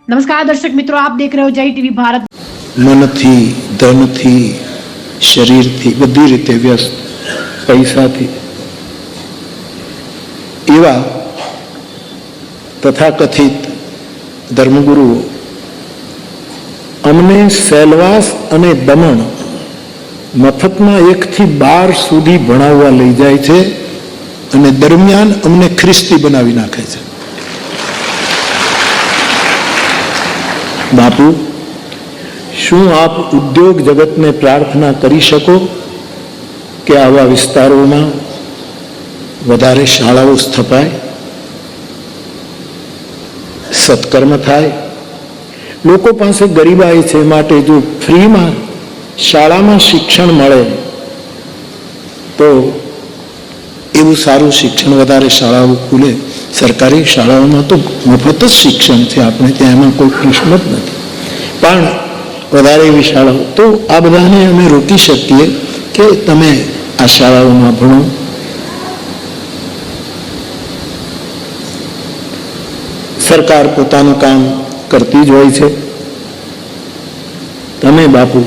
नमस्कार दर्शक मित्रों, आप देख रहे हो जय टीवी भारत। મનથી, ધનથી, શરીરથી બધી રીતે વ્યસ્ત, પૈસાથી, એવા તથાકથિત ધર્મગુરુઓ અમને સેલવાસ અને દમણ મફતમાં 1 થી 12 સુધી ભણાવવા લઈ જાય છે અને દરમિયાન અમને ખ્રિસ્તી બનાવી નાખે છે. બાપુ, શું આપ ઉદ્યોગ જગતને પ્રાર્થના કરી શકો કે આવા વિસ્તારોમાં વધારે શાળાઓ સ્થપાય, સત્કર્મ થાય? લોકો પાસે ગરીબાઈ છે, માટે જો ફ્રીમાં શાળામાં શિક્ષણ મળે તો એવું સારું શિક્ષણ, વધારે શાળાઓ ખુલે. સરકારી શાળાઓમાં તો મફત જ શિક્ષણ છે, આપણે ત્યાં એમાં કોઈ પ્રશ્ન જ નથી, પણ વધારે એવી શાળાઓ તો આ બધાને અમે રોકી શકીએ કે તમે આ શાળાઓમાં ભણો. સરકાર પોતાનું કામ કરતી જ હોય છે. તમે બાપુ